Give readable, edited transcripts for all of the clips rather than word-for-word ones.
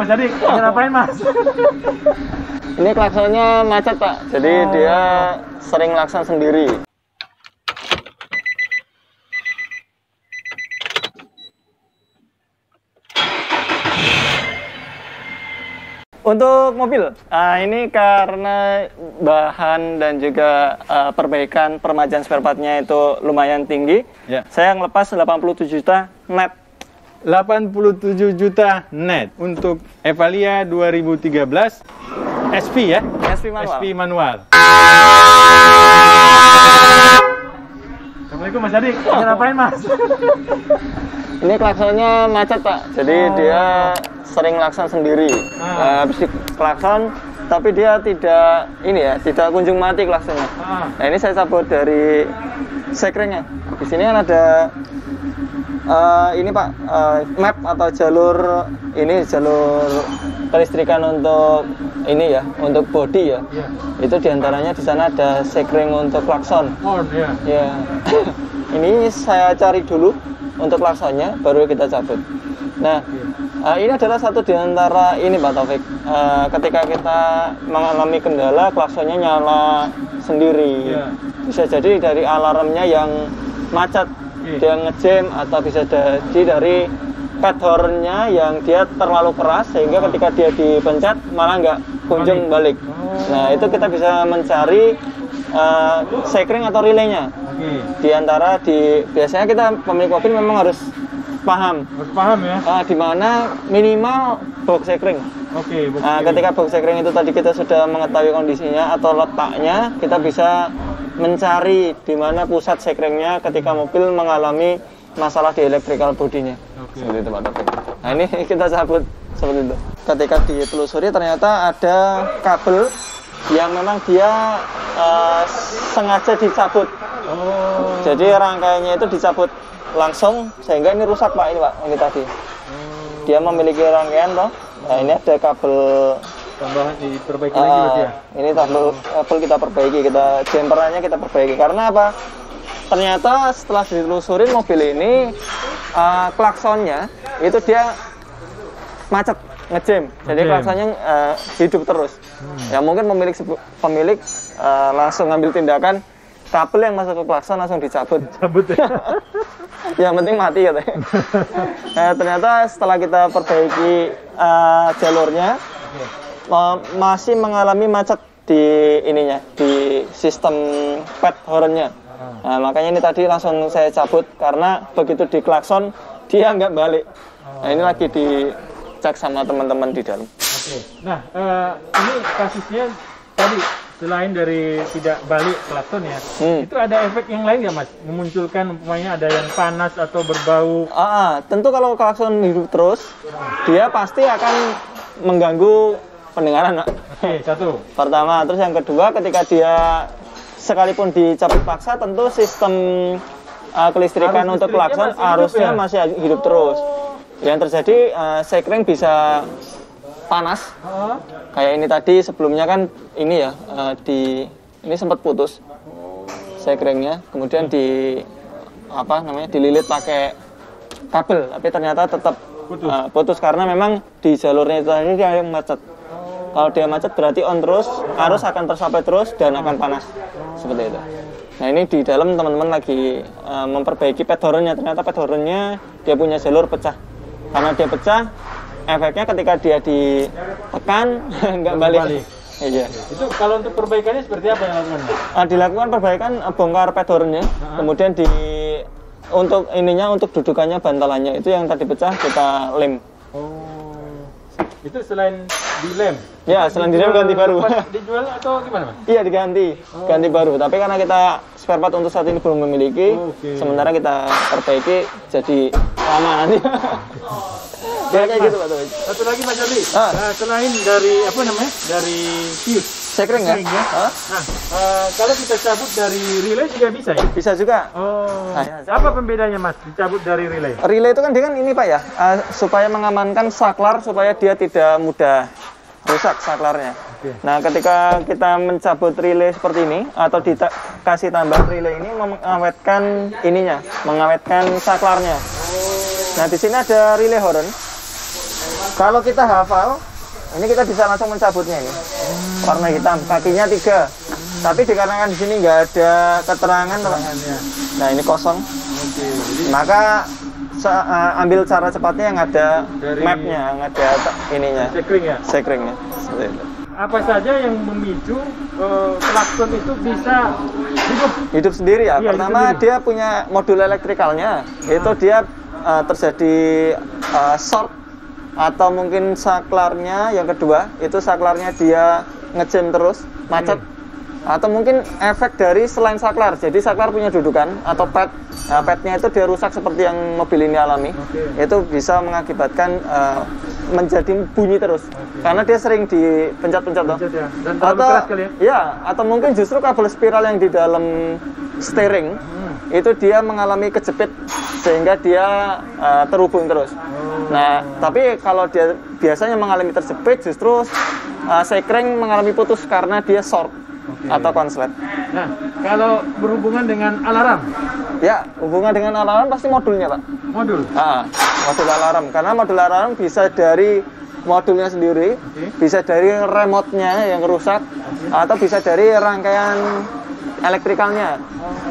Mas Adi, ngapain Mas? Ini klaksonnya macet Pak, jadi dia sering klakson sendiri. Untuk mobil, ini karena bahan dan juga perbaikan permajaan spare partnya itu lumayan tinggi, saya ngelepas 87 juta net. 87 juta net untuk Evalia 2013 SP ya? SP manual. SP manual. Assalamualaikum Mas Adi, ngapain Mas? Ini klaksonnya macet Pak, jadi dia sering klakson sendiri. Habis di klakson, tapi dia tidak tidak kunjung mati klaksonnya. Nah ini saya cabut dari sekringnya. Di sini kan ada ini Pak, map atau jalur kelistrikan untuk ini ya, untuk body ya. Itu diantaranya di sana ada sekring untuk klakson. Ya. Ini saya cari dulu untuk klaksonnya, baru kita cabut. Nah, ini adalah satu di antara ini Pak Taufik. Ketika kita mengalami kendala, klaksonnya nyala sendiri. Bisa jadi dari alarmnya yang macet, dia ngejam, atau bisa jadi dari pad hornnya yang dia terlalu keras sehingga ketika dia dipencet malah nggak kunjung balik. Nah, itu kita bisa mencari sekring atau relaynya. Di antara biasanya kita pemilik mobil memang harus paham ya. Di mana minimal box sekring. Ketika box sekring itu tadi kita sudah mengetahui kondisinya atau letaknya, kita bisa mencari di mana pusat sekringnya ketika mobil mengalami masalah di electrical bodinya. Seperti itu Pak Taufik. Nah ini kita cabut seperti itu. Ketika ditelusuri ternyata ada kabel yang memang dia sengaja dicabut. Jadi rangkaiannya itu dicabut langsung sehingga ini rusak Pak, ini Pak, ini tadi. Dia memiliki rangkaian toh. Nah ini ada kabel tambahan diperbaiki lagi berarti ya. Ini kabel kita perbaiki, jemperannya kita perbaiki. Karena apa? Ternyata setelah ditelusurin mobil ini klaksonnya itu dia macet, ngejam. Jadi klaksonnya hidup terus. Ya mungkin pemilik langsung ngambil tindakan, kabel yang masuk ke klakson langsung dicabut. Yang penting mati katanya. Nah, ternyata setelah kita perbaiki jalurnya, masih mengalami macet di sistem pad hornnya. Nah, makanya ini tadi langsung saya cabut karena begitu diklakson dia nggak balik. Nah, ini lagi dicek sama teman-teman di dalam. Nah, ini kasusnya tadi selain dari tidak balik klakson ya, itu ada efek yang lain ya Mas? Memunculkan umpamanya ada yang panas atau berbau? Tentu kalau klakson hidup terus, dia pasti akan mengganggu pendengaran Pak. Satu. Pertama, terus yang kedua ketika dia sekalipun dicabut paksa, tentu sistem kelistrikan untuk klakson arusnya masih hidup terus. Yang terjadi sekring bisa panas. Kayak ini tadi sebelumnya kan ini ya, ini sempat putus sekringnya, kemudian dililit pakai kabel, tapi ternyata tetap putus karena memang di jalurnya itu tadi dia yang macet. Kalau dia macet berarti on terus, arus akan tersapai terus dan akan panas. Seperti itu. Nah ini di dalam teman-teman lagi memperbaiki pad hornnya. Ternyata pad hornnya dia punya jalur pecah. Karena dia pecah, efeknya ketika dia ditekan nggak balik. Iya. Itu kalau untuk perbaikannya seperti apa yang dilakukan? Dilakukan perbaikan, bongkar pad hornnya, kemudian untuk dudukannya, bantalannya itu yang tadi pecah kita lem. Itu selain dilem? Ya, selain dilem ganti baru. Dijual atau gimana Mas? Iya, ganti baru. Tapi karena kita spare part untuk saat ini belum memiliki, sementara kita perbaiki jadi lama nanti. Kayak gitu Pak Taufik. Satu lagi Mas Adi, selain dari dari fuse sekring ya? Kalau kita cabut dari relay juga bisa ya? Bisa juga. Apa pembedanya Mas dicabut dari relay? Relay itu kan dia kan ini Pak ya, supaya mengamankan saklar supaya dia tidak mudah rusak saklarnya. Nah ketika kita mencabut relay seperti ini atau dikasih tambah relay ini mengawetkan saklarnya. Nah di sini ada relay horn. Kalau kita hafal, ini kita bisa langsung mencabutnya ini. Warna hitam, kakinya 3. Tapi dikarenakan di sini nggak ada keterangan, nah ini kosong. Maka ambil cara cepatnya yang ada mapnya, yang ada ininya. Sekringnya. Seperti itu. Apa saja yang memicu klakson itu bisa hidup sendiri ya? Iya, pertama dia punya modul elektrikalnya, itu dia terjadi short atau mungkin saklarnya. Yang kedua itu saklarnya dia ngejam terus, macet. Atau mungkin efek dari selain saklar, jadi saklar punya dudukan atau pad, nah, padnya itu dia rusak seperti yang mobil ini alami. Itu bisa mengakibatkan menjadi bunyi terus, karena dia sering dipencet-pencet toh. Ya. Dan terlalu keras kali ya? Ya, atau mungkin justru kabel spiral yang di dalam steering itu dia mengalami kejepit sehingga dia terhubung terus. Nah, tapi kalau dia biasanya mengalami terjepit, justru sekring mengalami putus karena dia short. Atau konslet. Nah, kalau berhubungan dengan alarm? Ya, hubungan dengan alarm pasti modulnya, Pak. Modul? Modul alarm. Karena modul alarm bisa dari modulnya sendiri, bisa dari remote-nya yang rusak, atau bisa dari rangkaian elektrikalnya.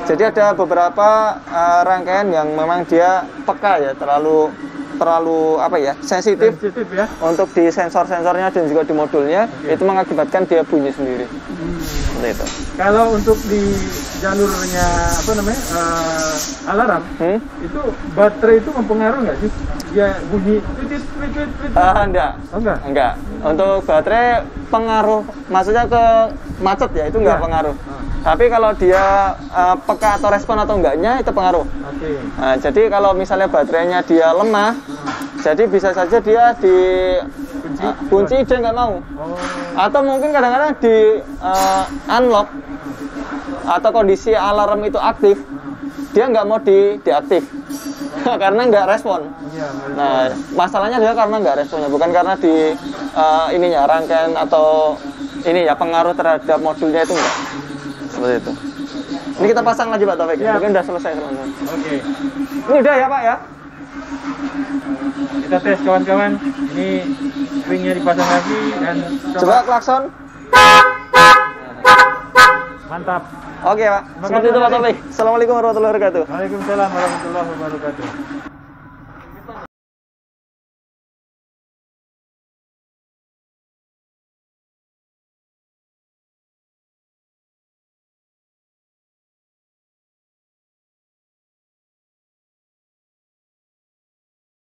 Jadi ada beberapa rangkaian yang memang dia peka ya, terlalu apa ya, sensitif ya untuk di sensor-sensornya dan juga di modulnya. Itu mengakibatkan dia bunyi sendiri. Seperti itu. Kalau untuk di jalurnya apa namanya alarm, itu baterai itu mempengaruhi nggak sih? Dia bunyi enggak. Untuk baterai pengaruh, maksudnya ke macet ya, itu enggak pengaruh. Tapi kalau dia peka atau respon atau enggaknya itu pengaruh. Nah, jadi kalau misalnya baterainya dia lemah, jadi bisa saja dia di kunci dia nggak mau. Atau mungkin kadang-kadang di unlock atau kondisi alarm itu aktif, dia nggak mau diaktif karena nggak respon. Nah, masalahnya dia karena nggak responnya, bukan karena di ininya rangkaian atau ini ya pengaruh terhadap modulnya itu enggak. Seperti itu. Ini kita pasang lagi Pak Taufik. Mungkin udah selesai teman-teman. Oke. Ini udah ya Pak ya? Kita tes kawan-kawan. Ini springnya dipasang lagi dan coba klakson. Mantap. Oke Pak. Seperti itu Pak Taufik. Assalamualaikum warahmatullahi wabarakatuh. Waalaikumsalam warahmatullahi wabarakatuh.